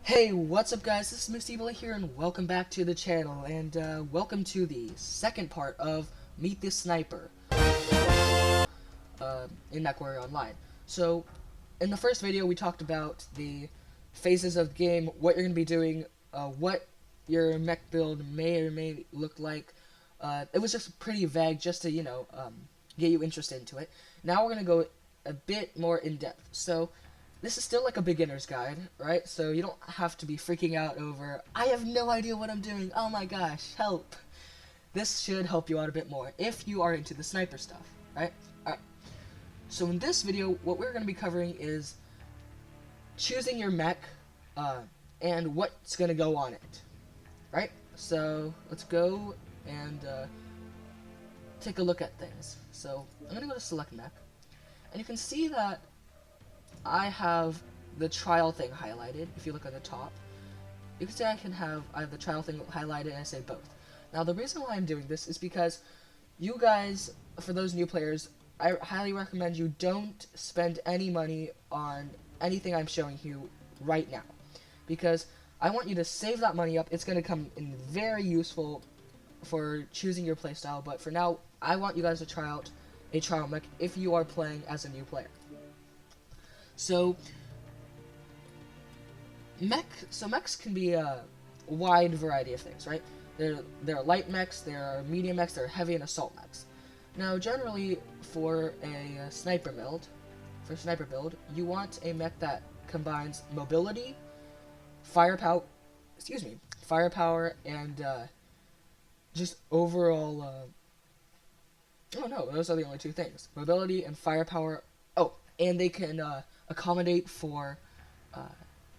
Hey, what's up guys, this is Mr. here and welcome back to the channel, and welcome to the second part of Meet the Sniper in MechWarrior Online. So, in the first video we talked about the phases of the game, what you're going to be doing, what your mech build may or may look like. It was just pretty vague just to, get you interested into it. Now we're going to go a bit more in depth. So, this is still like a beginner's guide, right? So you don't have to be freaking out over, I have no idea what I'm doing, oh my gosh, help. This should help you out a bit more if you are into the sniper stuff, right? Alright. So in this video, what we're going to be covering is choosing your mech and what's going to go on it, right? So let's go and take a look at things. So I'm going to go to select mech, and you can see that I have the trial thing highlighted. If you look at the top, you can see I have the trial thing highlighted, and I say both. Now the reason why I'm doing this is because you guys, for those new players, I highly recommend you don't spend any money on anything I'm showing you right now, because I want you to save that money up. It's going to come in very useful for choosing your playstyle, but for now I want you guys to try out a trial mech if you are playing as a new player. So mechs can be a wide variety of things, right? There are light mechs, there are medium mechs, there are heavy and assault mechs. Now, generally, for a sniper build, you want a mech that combines mobility, firepower, and just overall. Oh no, those are the only two things: mobility and firepower. Oh, and they can accommodate for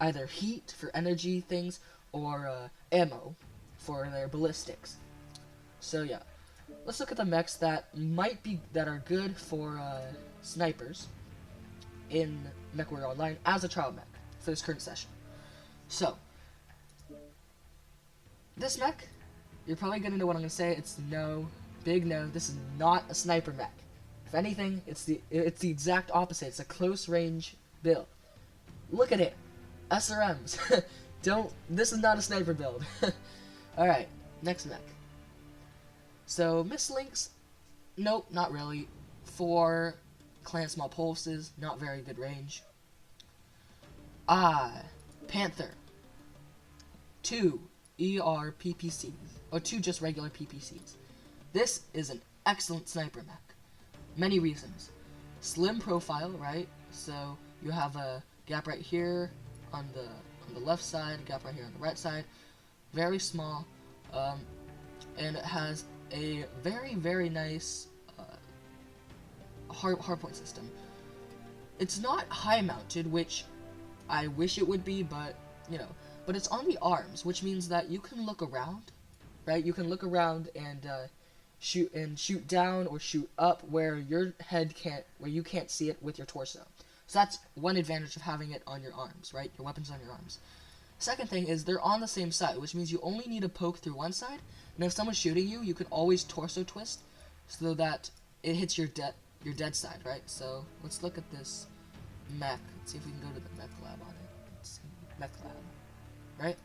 either heat for energy things or ammo for their ballistics. So yeah, let's look at the mechs that are good for snipers in MechWarrior Online as a trial mech for this current session. So this mech, you're probably gonna know what I'm gonna say. It's no, big no. This is not a sniper mech. If anything, it's the exact opposite. It's a close range build. Look at it, SRMs. This is not a sniper build. All right, next mech. So mislinks, nope, not really. 4 clan small pulses, not very good range. Panther. 2 ER PPCs, or 2 just regular PPCs. This is an excellent sniper mech. Many reasons. Slim profile, right? So you have a gap right here on the left side, a gap right here on the right side. Very small, and it has a very nice hardpoint system. It's not high mounted, which I wish it would be, but but it's on the arms, which means that you can look around, right? You can look around and shoot down or shoot up where your head you can't see it with your torso. So that's one advantage of having it on your arms, right? Your weapons on your arms. Second thing is they're on the same side, which means you only need to poke through one side, and if someone's shooting you, you can always torso twist so that it hits your dead side, right? So let's look at this mech. Let's see if we can go to the mech lab on it. Let's see, mech lab, right?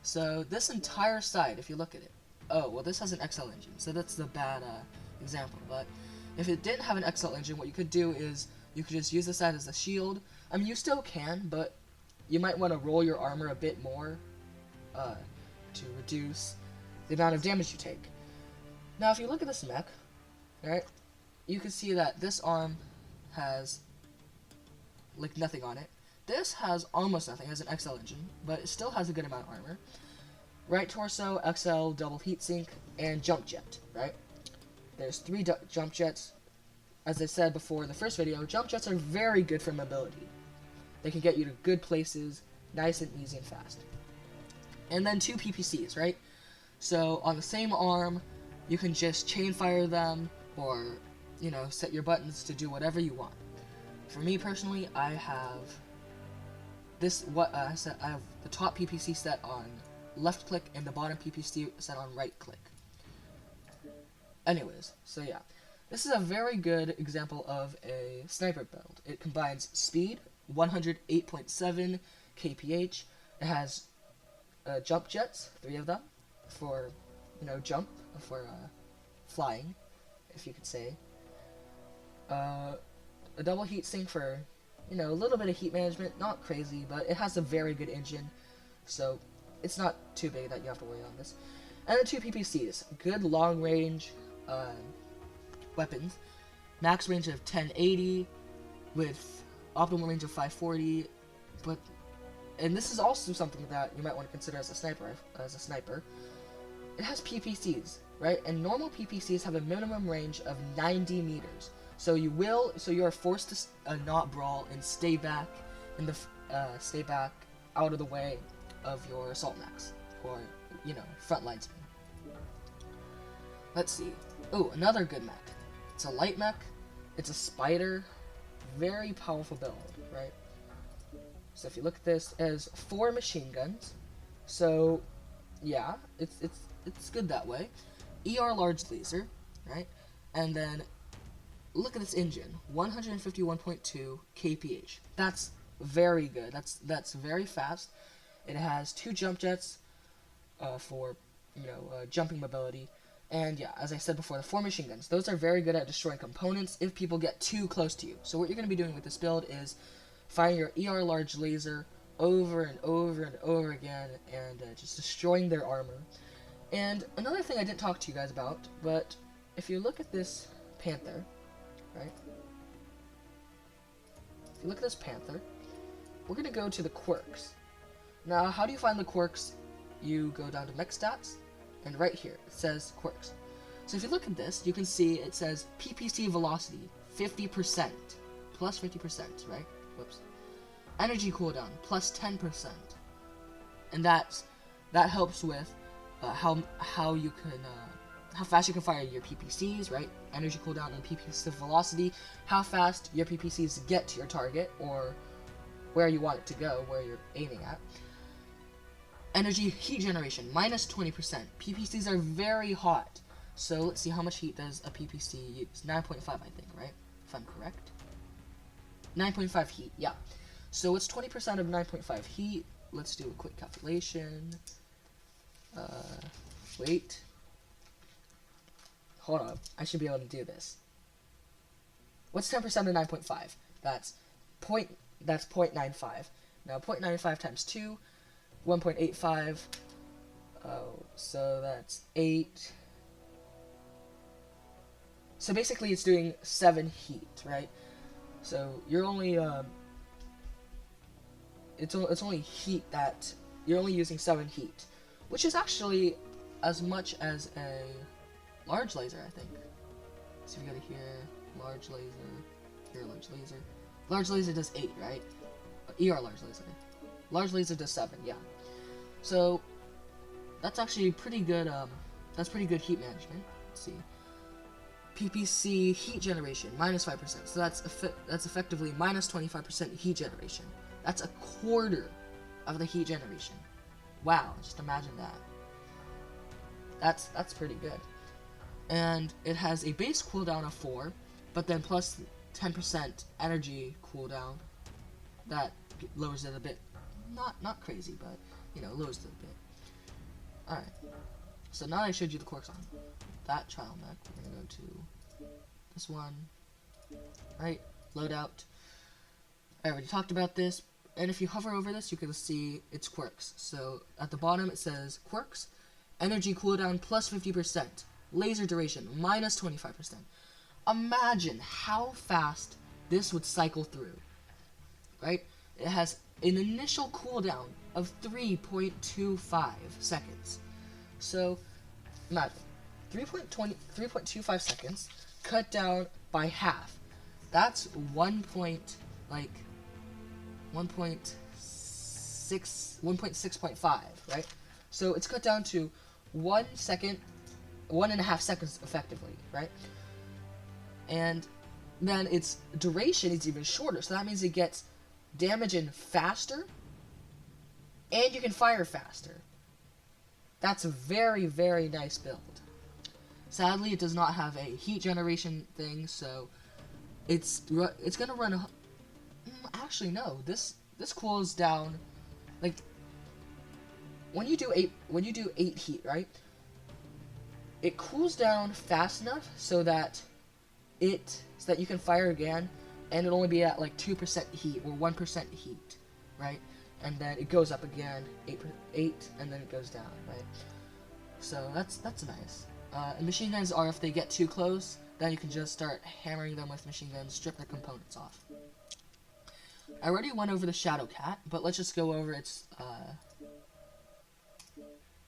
So this entire side, if you look at it, oh, well, this has an XL engine, so that's the bad example. But if it didn't have an XL engine, what you could do is you could just use the side as a shield. I mean, you still can, but you might want to roll your armor a bit more to reduce the amount of damage you take. Now, if you look at this mech, right, you can see that this arm has like nothing on it. This has almost nothing. It has an XL engine, but it still has a good amount of armor. Right torso, XL, double heatsink, and jump jet, right? There's 3 jump jets. As I said before in the first video, jump jets are very good for mobility. They can get you to good places, nice and easy and fast. And then 2 PPCs, right? So on the same arm, you can just chain fire them, or set your buttons to do whatever you want. For me personally, I have I have the top PPC set on left click and the bottom PPC set on right click. Anyways, so yeah, this is a very good example of a sniper build. It combines speed, 108.7 kph. It has jump jets, 3 of them, for, jump, for flying, if you could say. A double heat sink for, a little bit of heat management, not crazy, but it has a very good engine, so it's not too big that you have to worry on this. And then 2 PPCs, good long range weapons, max range of 1080 with optimal range of 540, and this is also something that you might want to consider as a sniper. It has PPCs, right? And normal PPCs have a minimum range of 90 meters. So you are forced to not brawl and stay back out of the way of your assault max or front linesman. Let's see. Oh, another good mech. It's a light mech. It's a spider. Very powerful build, right? So if you look at this, it has 4 machine guns. So yeah, it's good that way. ER large laser, right? And then look at this engine, 151.2 kph. That's very good. That's very fast. It has 2 jump jets for jumping mobility. And yeah, as I said before, the 4 machine guns. Those are very good at destroying components if people get too close to you. So what you're going to be doing with this build is firing your ER large laser over and over and over again and just destroying their armor. And another thing I didn't talk to you guys about, but if you look at this Panther, right? If you look at this Panther, we're going to go to the quirks. Now, how do you find the quirks? You go down to mech stats, and right here, it says quirks. So if you look at this, you can see it says PPC velocity, 50%, plus 50%, right? Whoops. Energy cooldown, plus 10%. And that helps with how fast you can fire your PPCs, right? Energy cooldown and PPC velocity, how fast your PPCs get to your target, or where you want it to go, where you're aiming at. Energy heat generation, minus 20%. PPCs are very hot. So let's see, how much heat does a PPC use? 9.5, I think, right? If I'm correct. 9.5 heat, yeah. So it's 20% of 9.5 heat. Let's do a quick calculation. Wait. Hold on. I should be able to do this. What's 10% of 9.5? That's 0.95. Now 0.95 times 2, 1.85. Oh, so that's 8. So basically it's doing 7 heat, right? So you're only it's only heat that you're only using 7 heat, which is actually as much as a large laser, I think. So if you go to here, large laser. Large laser does 8, right? ER large laser. Large laser does 7, yeah. So that's actually pretty good. That's pretty good heat management. Let's see. PPC heat generation, minus 5%. So that's effectively minus 25% heat generation. That's a quarter of the heat generation. Wow, just imagine that. That's pretty good. And it has a base cooldown of 4, but then plus 10% energy cooldown. That lowers it a bit. Not crazy, but lowers it a bit. Alright. So now I showed you the quirks on that trial mech. We're gonna go to this one. Right? Loadout. I already talked about this. And if you hover over this, you can see its quirks. So at the bottom it says quirks, energy cooldown plus 50%, laser duration minus 25%. Imagine how fast this would cycle through, right? It has an initial cooldown of 3.25 seconds. So imagine 3.25 seconds cut down by half. That's 1.6.5, right? So it's cut down to 1 second, 1.5 seconds effectively, right? And then its duration is even shorter, so that means it gets damage in faster, and you can fire faster. That's a very, very nice build. Sadly, it does not have a heat generation thing, so it's gonna run. Actually, no. This cools down, like when you do 8 heat, right? It cools down fast enough so that you can fire again, and it'll only be at like 2% heat or 1% heat, right? And then it goes up again, 8, and then it goes down, right? So that's nice. And machine guns are, if they get too close, then you can just start hammering them with machine guns, strip their components off. I already went over the Shadow Cat, but let's just go over its,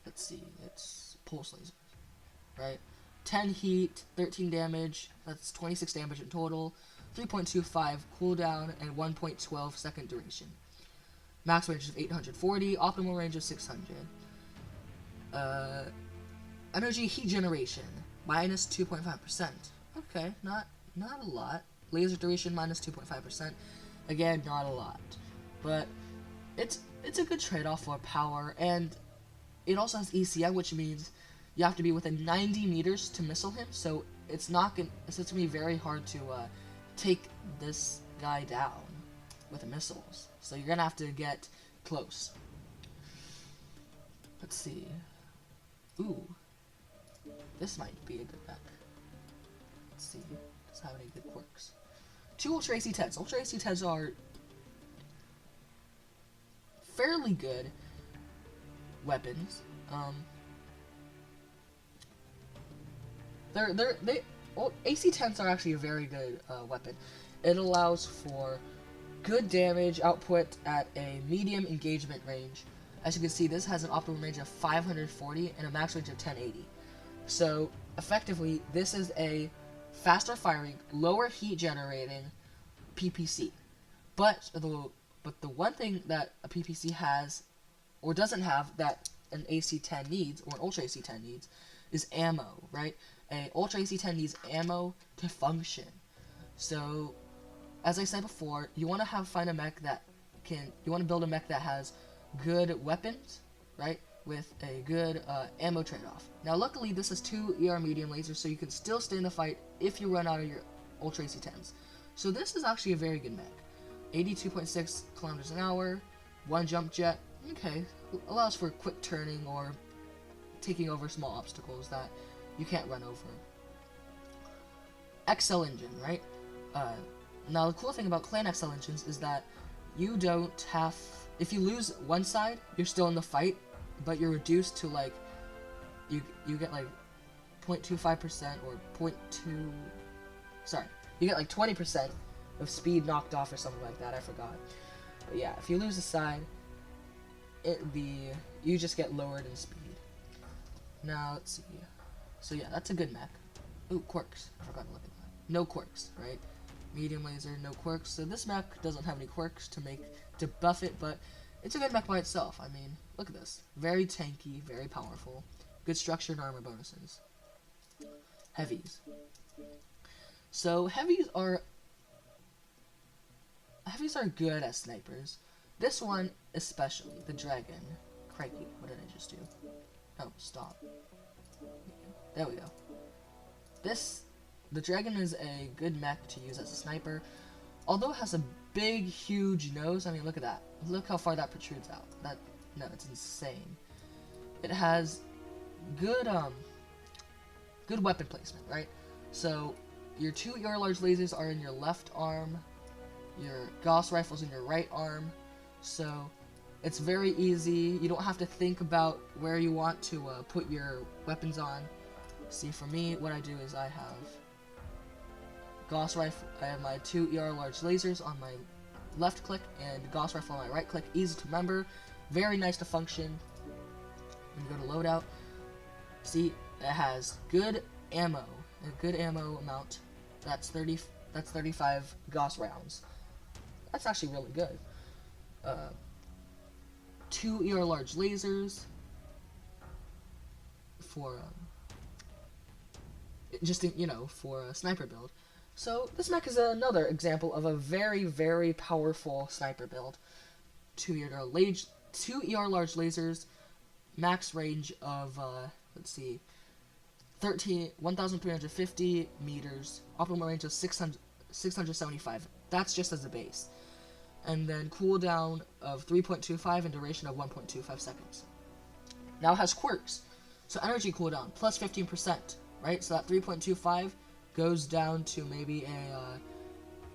let's see, its pulse laser, right? 10 heat, 13 damage, that's 26 damage in total, 3.25 cooldown, and 1.12 second duration. Max range of 840, optimal range of 600. Energy heat generation, minus 2.5%. Okay, not a lot. Laser duration, minus 2.5%. Again, not a lot. But it's a good trade-off for power, and it also has ECM, which means you have to be within 90 meters to missile him, so it's gonna be very hard to take this guy down with the missiles. So you're gonna have to get close. Let's see. Ooh, this might be a good mech. Let's see. Does it have any good quirks? 2 Ultra AC-10s. Ultra AC-10s are fairly good weapons. AC-10s are actually a very good weapon. It allows for good damage output at a medium engagement range. As you can see, this has an optimal range of 540 and a max range of 1080. So effectively, this is a faster firing, lower heat generating PPC. But the one thing that a PPC has or doesn't have that an AC-10 needs, or an Ultra AC-10 needs, is ammo, right? An Ultra AC-10 needs ammo to function. So, as I said before, you want to find a mech that you want to build a mech that has good weapons, right? With a good ammo trade-off. Now, luckily, this is 2 ER medium lasers, so you can still stay in the fight if you run out of your Ultra AC-10s. So this is actually a very good mech. 82.6 kilometers an hour, 1 jump jet. Okay, allows for quick turning or taking over small obstacles that you can't run over. XL engine, right? Now the cool thing about Clan XL engines is that you don't have, if you lose one side, you're still in the fight, but you're reduced to like, you get like 0.25% or 0.2, sorry, you get like 20% of speed knocked off or something like that, I forgot. But yeah, if you lose a side, you just get lowered in speed. Now, let's see. So yeah, that's a good mech. Ooh, quirks. I forgot to look at that. No quirks, right? Medium laser, no quirks. So this mech doesn't have any quirks to buff it, but it's a good mech by itself. I mean, look at this. Very tanky, very powerful. Good structure and armor bonuses. Heavies. So heavies are good as snipers. This one especially, the dragon. Crikey, what did I just do? Oh, stop. There we go. The dragon is a good mech to use as a sniper. Although it has a big, huge nose, I mean, look at that. Look how far that protrudes out. No, it's insane. It has good weapon placement, right? So, your 2 ER large lasers are in your left arm, your Gauss rifle's in your right arm, so it's very easy. You don't have to think about where you want to put your weapons on. See, for me, what I do is I have Gauss rifle. I have my 2 ER large lasers on my left click and Gauss rifle on my right click. Easy to remember, very nice to function. When you go to loadout, see, it has good ammo, a good ammo amount. That's 35 Gauss rounds. That's actually really good. 2 ER large lasers for for a sniper build. So this mech is another example of a very, very powerful sniper build. 2 ER large lasers, max range of let's see, 1,350 meters, optimal range of 675. That's just as a base. And then cooldown of 3.25 and duration of 1.25 seconds. Now it has quirks. So energy cooldown, plus 15%, right? So that 3.25 goes down to maybe a,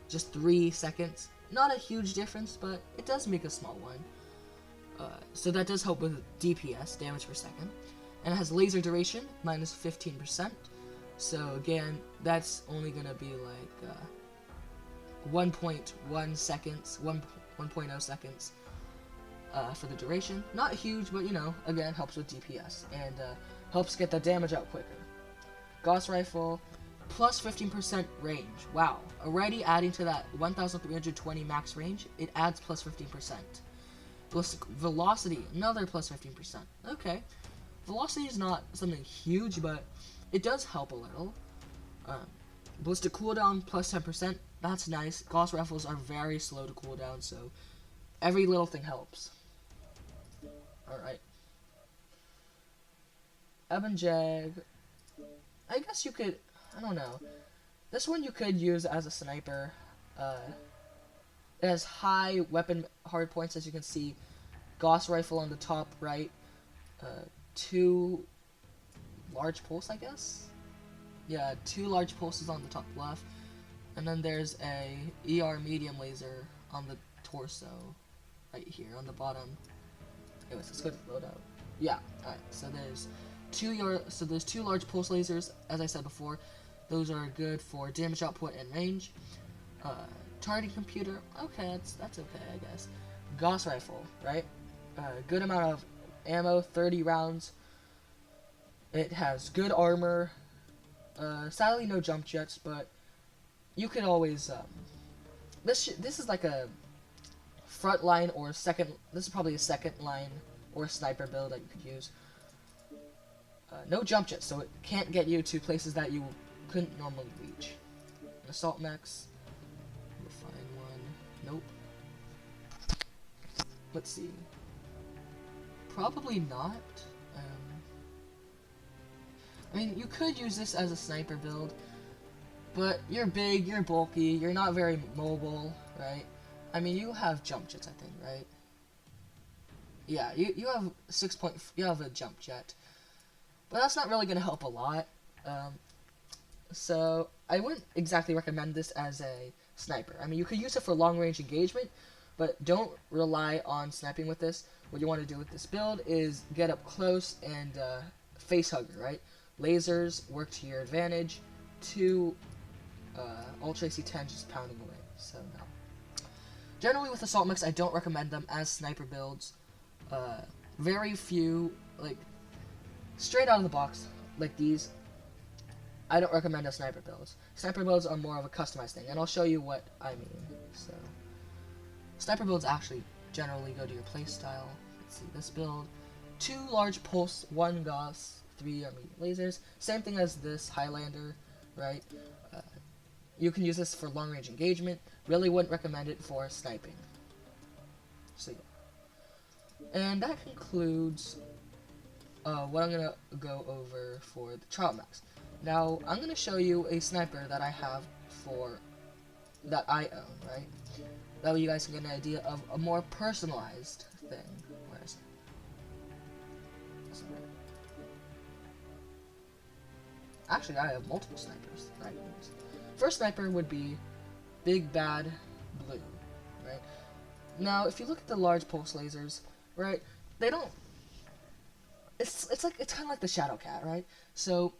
just 3 seconds. Not a huge difference, but it does make a small one. So that does help with DPS, damage per second. And it has laser duration, minus 15%. So again, that's only gonna be like 1.1 seconds, 1.0 seconds for the duration. Not huge, but you know, again, helps with DPS and helps get the damage out quicker. Gauss Rifle, plus 15% range. Wow, already adding to that 1,320 max range, it adds plus 15%. Ballistic Velocity, another plus 15%. Okay, Velocity is not something huge, but it does help a little. Ballistic Cooldown, plus 10%. That's nice. Gauss Rifles are very slow to cool down, so every little thing helps. Alright. Ebon Jag. I guess you could, I don't know. This one you could use as a sniper. It has high weapon hard points, as you can see. Gauss Rifle on the top right. 2 large pulse, I guess? Yeah, 2 large pulses on the top left. And then there's a ER medium laser on the torso. Right here, on the bottom. Anyways, let's go to the loadout. Yeah, alright, so there's 2 large pulse lasers, as I said before. Those are good for damage output and range. Targeting computer, okay, that's okay, I guess. Gauss Rifle, right? Good amount of ammo, 30 rounds. It has good armor. Sadly, no jump jets, but you could always. This is like a front line or second. This is probably a second line or sniper build that you could use. No jump jets, so it can't get you to places that you couldn't normally reach. An assault mechs. We'll find one. Nope. Let's see. Probably not. I mean, you could use this as a sniper build, but you're big, you're bulky, you're not very mobile, right? I mean, you have jump jets, I think, right? Yeah, you have you have a jump jet, but that's not really gonna help a lot. So I wouldn't exactly recommend this as a sniper. I mean, you could use it for long range engagement, but don't rely on sniping with this. What you want to do with this build is get up close and face hugger, right? Lasers work to your advantage. 2 Ultra AC-10 just pounding away. So no. Generally with assault mechs, I don't recommend them as sniper builds. Very few, like straight out of the box, like these. I don't recommend as sniper builds. Sniper builds are more of a customized thing, and I'll show you what I mean. So, sniper builds actually generally go to your playstyle. Let's see this build: 2 large pulse, 1 Gauss, 3 medium lasers. Same thing as this Highlander, right? You can use this for long range engagement. Really wouldn't recommend it for sniping. So yeah. And that concludes what I'm gonna go over for the trial max. Now I'm gonna show you a sniper that I have that I own, right? That way you guys can get an idea of a more personalized thing. Where is it? Sorry. Actually, I have multiple snipers that I can use. First sniper would be Big Bad Blue, right? Now, if you look at the large pulse lasers, right, they don't. It's kind of like the Shadow Cat, right? So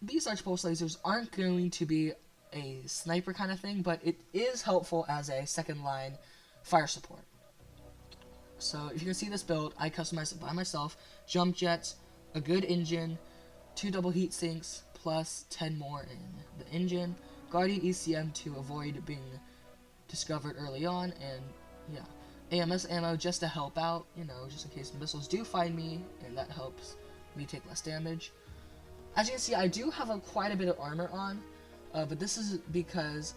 these large pulse lasers aren't going to be a sniper kind of thing, but it is helpful as a second line fire support. So if you can see this build, I customized it by myself. Jump jets, a good engine, 2 double heat sinks, plus 10 more in the engine, Guardian ECM to avoid being discovered early on, and yeah, AMS ammo just to help out, you know, just in case missiles do find me, and that helps me take less damage. As you can see, I do have quite a bit of armor on, but this is because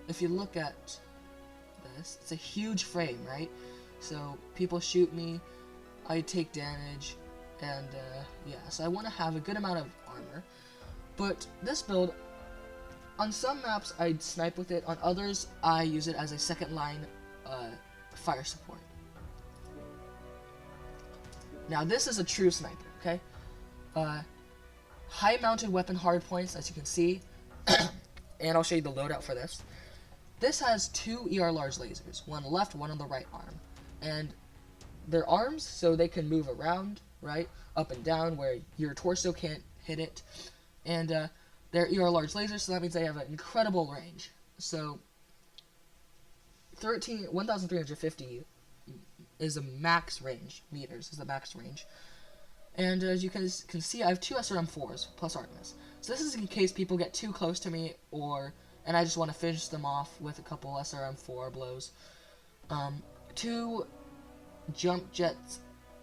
if you look at this, it's a huge frame, right? So people shoot me, I take damage, and yeah, so I want to have a good amount of armor. But this build, on some maps I'd snipe with it, on others I use it as a second line fire support. Now this is a true sniper, okay? High mounted weapon hardpoints, as you can see, and I'll show you the loadout for this. This has 2 ER large lasers, one on the left, one on the right arm, and they're arms so they can move around, right, up and down where your torso can't hit it, and they're ER large lasers, so that means they have an incredible range. So 1,350 is the max range, meters is the max range. And as you can see, I have 2 SRM4s plus Artemis. So this is in case people get too close to me, and I just want to finish them off with a couple SRM4 blows. 2 jump jets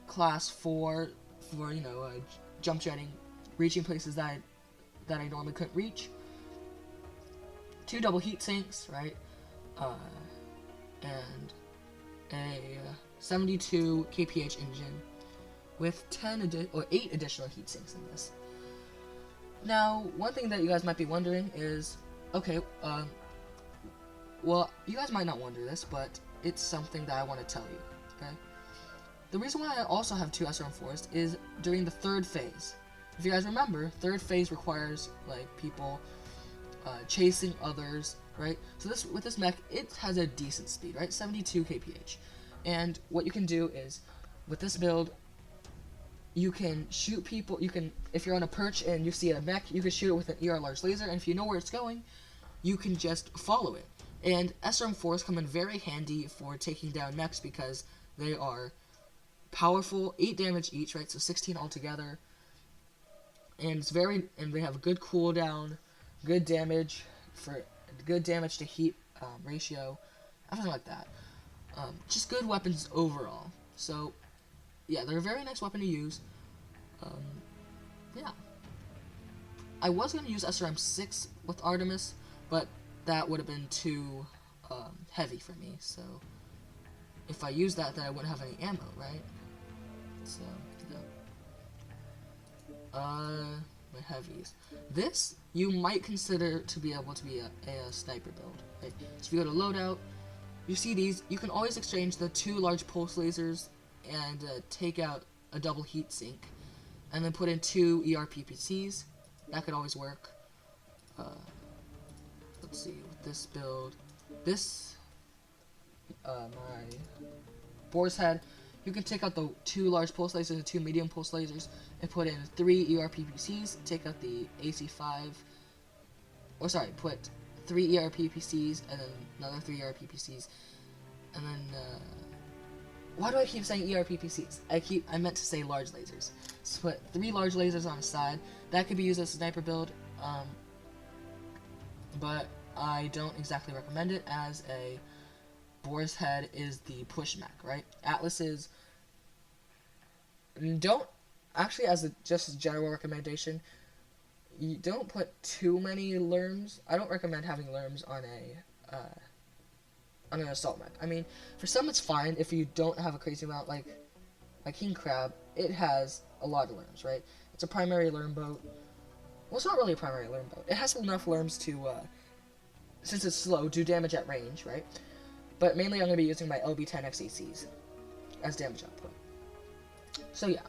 class 4 for, you know, jump jetting, reaching places that I normally couldn't reach. 2 double heat sinks, right? And a 72 kph engine with 8 additional heat sinks in this. Now, one thing that you guys might be wondering is, okay, well, you guys might not wonder this, but it's something that I want to tell you, okay? The reason why I also have 2 SRM4s is during the 3rd phase. If you guys remember, 3rd phase requires, like, people chasing others, right? So with this mech, it has a decent speed, right? 72 kph. And what you can do is, with this build, you can shoot people. If you're on a perch and you see a mech, you can shoot it with an ER large laser, and if you know where it's going, you can just follow it. And SRM4s come in very handy for taking down mechs because they are powerful, 8 damage each, right? So 16 altogether. And they have a good cooldown, good damage to heat ratio, everything like that. Just good weapons overall. So yeah, they're a very nice weapon to use. Yeah. I was going to use SRM6 with Artemis, but that would have been too heavy for me, so if I used that, then I wouldn't have any ammo, right? So, yeah. My heavies. This, you might consider to be able to be a sniper build, right? So if you go to loadout, you see these, you can always exchange the 2 large pulse lasers and take out a double heat sink, and then put in 2 ERPPCs. That could always work. Let's see, with this build, my boar's head, you can take out the 2 large pulse lasers and 2 medium pulse lasers, and put in 3 ERPPCs, take out the AC5, put 3 ERPPCs, and then another 3 ERPPCs, and then, why do I keep saying ERPPCs? I meant to say large lasers. So put 3 large lasers on the side. That could be used as a sniper build, but I don't exactly recommend it, as a boar's head is the push mech, right? Atlases don't, actually, just a general recommendation, you don't put too many lerms. I don't recommend having lerms on an assault mech. I mean, for some it's fine if you don't have a crazy amount, like King Crab, it has a lot of lerms, right? It's a primary lerm boat. Well, it's not really a primary lerm boat. It has enough lerms to, since it's slow, do damage at range, right? But mainly I'm going to be using my LB10 XACs as damage output. So yeah.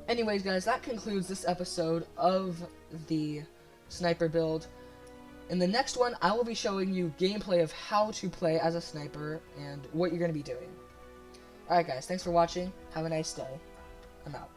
Anyways, guys, that concludes this episode of the sniper build. In the next one, I will be showing you gameplay of how to play as a sniper and what you're going to be doing. Alright guys, thanks for watching. Have a nice day. I'm out.